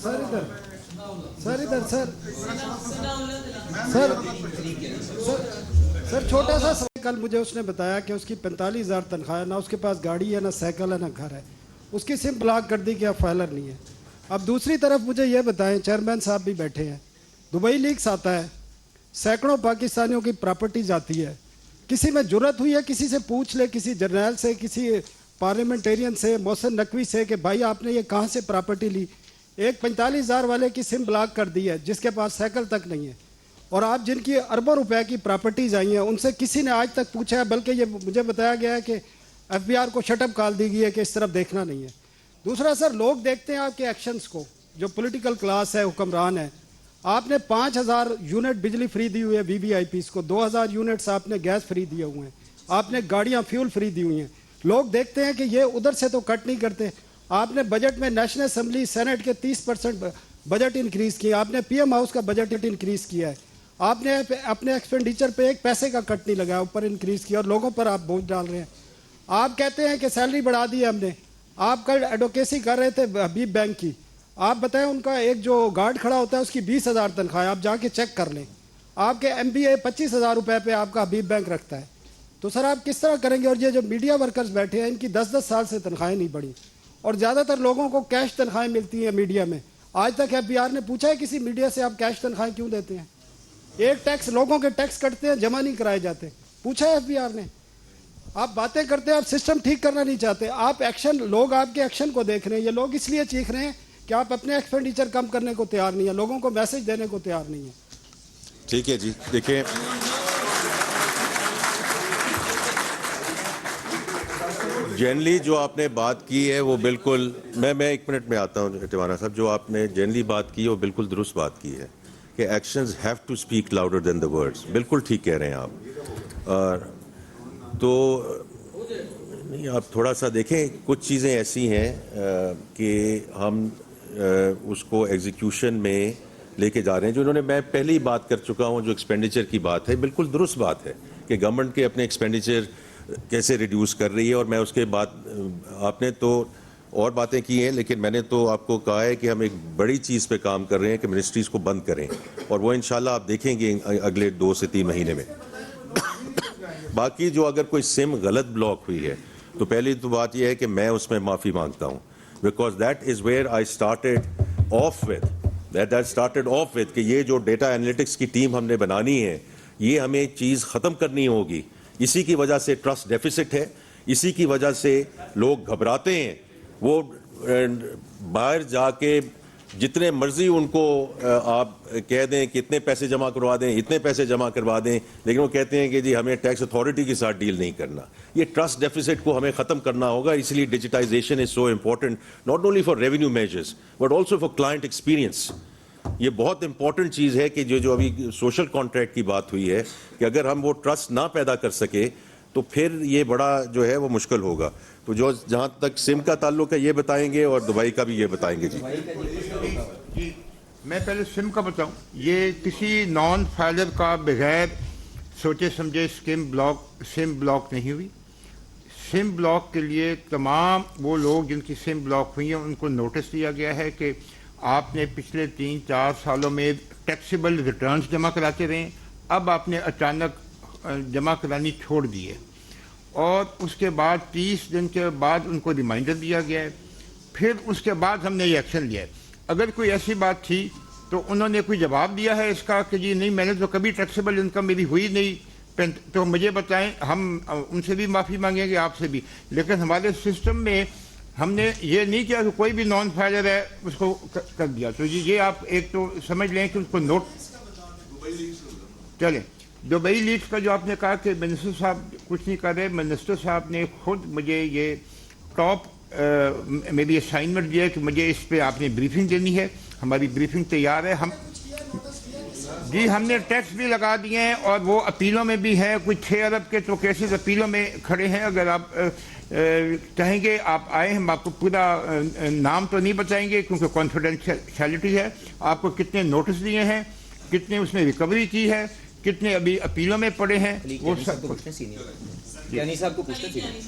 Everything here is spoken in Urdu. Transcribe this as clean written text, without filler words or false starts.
سر ادھر سر ادھر سر سر سر چھوٹا سا کل مجھے اس نے بتایا کہ اس کی 45,000 تنخواہ ہے، نہ اس کے پاس گاڑی ہے، نہ سائیکل ہے، نہ گھر ہے، اس کی سم بلاک کر دی کہ اب فائلر نہیں ہے۔ اب دوسری طرف مجھے یہ بتائیں، چیئرمین صاحب بھی بیٹھے ہیں، دبئی لیکس آتا ہے، سینکڑوں پاکستانیوں کی پراپرٹی جاتی ہے، کسی میں جرت ہوئی ہے کسی سے پوچھ لے، کسی جرنیل سے، کسی پارلیمنٹیرین سے، محسن نقوی سے، کہ بھائی آپ نے یہ کہاں سے پراپرٹی لی؟ ایک 45,000 والے کی سم بلاک کر دی ہے جس کے پاس سائیکل تک نہیں ہے، اور آپ جن کی اربوں روپے کی پراپرٹیز آئی ہیں ان سے کسی نے آج تک پوچھا ہے؟ بلکہ یہ مجھے بتایا گیا ہے کہ ایف بی آر کو شٹ اپ کال دی گئی ہے کہ اس طرف دیکھنا نہیں ہے۔ دوسرا سر، لوگ دیکھتے ہیں آپ کے ایکشنز کو، جو پولیٹیکل کلاس ہے، حکمران ہے۔ آپ نے 5,000 یونٹ بجلی فری دی ہوئی ہے وی وی آئی پیز کو، 2,000 یونٹس آپ نے گیس فری دیے ہوئے ہیں، آپ نے گاڑیاں فیول فری دی ہوئی ہیں۔ لوگ دیکھتے ہیں کہ یہ ادھر سے تو کٹ نہیں کرتے۔ آپ نے بجٹ میں نیشنل اسمبلی سینٹ کے 30% بجٹ انکریز کیا، آپ نے پی ایم ہاؤس کا بجٹ انکریز کیا ہے، آپ نے اپنے ایکسپینڈیچر پہ ایک پیسے کا کٹ نہیں لگایا، اوپر انکریز کیا، اور لوگوں پر آپ بوجھ ڈال رہے ہیں۔ آپ کہتے ہیں کہ سیلری بڑھا دی ہے ہم نے۔ آپ کل ایڈوکیسی کر رہے تھے حبیب بینک کی، آپ بتائیں ان کا ایک جو گارڈ کھڑا ہوتا ہے اس کی 20,000 تنخواہ ہے، آپ جا کے چیک کر لیں۔ آپ کے ایم بی اے 25,000 روپے پہ آپ کا حبیب بینک رکھتا ہے، تو سر آپ کس طرح کریں گے؟ اور یہ جو میڈیا ورکرز بیٹھے ہیں ان کی 10 سال سے تنخواہیں نہیں بڑھی، اور زیادہ تر لوگوں کو کیش تنخواہیں ملتی ہیں میڈیا میں۔ آج تک ایف بی آر نے پوچھا ہے کسی میڈیا سے آپ کیش تنخواہیں کیوں دیتے ہیں؟ ایک ٹیکس، لوگوں کے ٹیکس کٹتے ہیں، جمع نہیں کرائے جاتے، پوچھا ہے ایف بی آر نے؟ آپ باتیں کرتے ہیں، آپ سسٹم ٹھیک کرنا نہیں چاہتے، آپ ایکشن، لوگ آپ کے ایکشن کو دیکھ رہے ہیں۔ یہ لوگ اس لیے چیخ رہے ہیں کہ آپ اپنے ایکسپینڈیچر کم کرنے کو تیار نہیں ہیں، لوگوں کو میسج دینے کو تیار نہیں ہیں۔ ٹھیک ہے جی، دیکھیں جنرلی جو آپ نے بات کی ہے وہ بالکل، میں 1 منٹ میں آتا ہوں ٹیوانا صاحب، جو آپ نے جنرلی بات کی ہے وہ بالکل درست بات کی ہے کہ actions have to speak louder than the words, بالکل ٹھیک کہہ رہے ہیں آپ۔ اور تو نہیں، آپ تھوڑا سا دیکھیں، کچھ چیزیں ایسی ہیں کہ ہم اس کو ایگزیکیوشن میں لے کے جا رہے ہیں، جو انہوں نے، میں پہلے ہی بات کر چکا ہوں، جو ایکسپینڈیچر کی بات ہے بالکل درست بات ہے کہ گورنمنٹ کے اپنے ایکسپینڈیچر کیسے ریڈیوس کر رہی ہے، اور میں اس کے بعد، آپ نے تو اور باتیں کی ہیں، لیکن میں نے تو آپ کو کہا ہے کہ ہم ایک بڑی چیز پہ کام کر رہے ہیں کہ منسٹریز کو بند کریں، اور وہ انشاءاللہ آپ دیکھیں گے اگلے 2 سے 3 مہینے میں۔ باقی جو اگر کوئی سم غلط بلاک ہوئی ہے تو پہلی تو بات یہ ہے کہ میں اس میں معافی مانگتا ہوں، because that is where I started off with کہ یہ جو ڈیٹا انالیٹکس کی ٹیم ہم نے بنانی ہے، یہ ہمیں چیز ختم کرنی ہوگی۔ اسی کی وجہ سے ٹرسٹ ڈیفیسٹ ہے، اسی کی وجہ سے لوگ گھبراتے ہیں، وہ باہر جا کے جتنے مرضی ان کو آپ کہہ دیں کہ اتنے پیسے جمع کروا دیں، اتنے پیسے جمع کروا دیں، لیکن وہ کہتے ہیں کہ جی ہمیں ٹیکس اتھارٹی کے ساتھ ڈیل نہیں کرنا۔ یہ ٹرسٹ ڈیفیسٹ کو ہمیں ختم کرنا ہوگا، اس لیے digitization is so important, not only for revenue measures but also for client experience. یہ بہت امپورٹنٹ چیز ہے کہ جو ابھی سوشل کانٹریکٹ کی بات ہوئی ہے، کہ اگر ہم وہ ٹرسٹ نہ پیدا کر سکے تو پھر یہ بڑا جو ہے وہ مشکل ہوگا۔ تو جو جہاں تک سم کا تعلق ہے یہ بتائیں گے، اور دبئی کا بھی یہ بتائیں گے۔ جی میں پہلے سم کا بتاؤں، یہ کسی نان فائلر کا بغیر سوچے سمجھے سم بلاک نہیں ہوئی۔ سم بلاک کے لیے تمام وہ لوگ جن کی سم بلاک ہوئی ہیں ان کو نوٹس دیا گیا ہے کہ آپ نے پچھلے 3-4 سالوں میں ٹیکسیبل ریٹرنز جمع کراتے رہے، اب آپ نے اچانک جمع کرانی چھوڑ دی ہے، اور اس کے بعد 30 دن کے بعد ان کو ریمائنڈر دیا گیا ہے، پھر اس کے بعد ہم نے یہ ایکشن لیا ہے۔ اگر کوئی ایسی بات تھی تو انہوں نے کوئی جواب دیا ہے اس کا کہ جی نہیں میں نے تو کبھی ٹیکسیبل انکم میری ہوئی نہیں، تو مجھے بتائیں، ہم ان سے بھی معافی مانگیں گے، آپ سے بھی۔ لیکن ہمارے سسٹم میں ہم نے یہ نہیں کیا کہ کوئی بھی نان فائلر ہے اس کو کر دیا۔ تو یہ آپ ایک تو سمجھ لیں کہ اس کو نوٹ چلیں۔ دبئی لیکس کا جو آپ نے کہا کہ منسٹر صاحب کچھ نہیں کر رہے، منسٹر صاحب نے خود مجھے یہ ٹاپ میری اسائنمنٹ دیا ہے کہ مجھے اس پہ آپ نے بریفنگ دینی ہے، ہماری بریفنگ تیار ہے۔ ہم نے ٹیکس بھی لگا دیے ہیں، اور وہ اپیلوں میں بھی ہیں، کچھ 6 ارب کے تو کیسز اپیلوں میں کھڑے ہیں۔ اگر آپ چاہیں گے آپ آئے، ہم آپ کو پورا نام تو نہیں بتائیں گے کیونکہ کانفیڈینشیلٹی ہے، آپ کو کتنے نوٹس دیے ہیں، کتنے اس میں ریکوری کی ہے، کتنے ابھی اپیلوں میں پڑے ہیں، وہ سب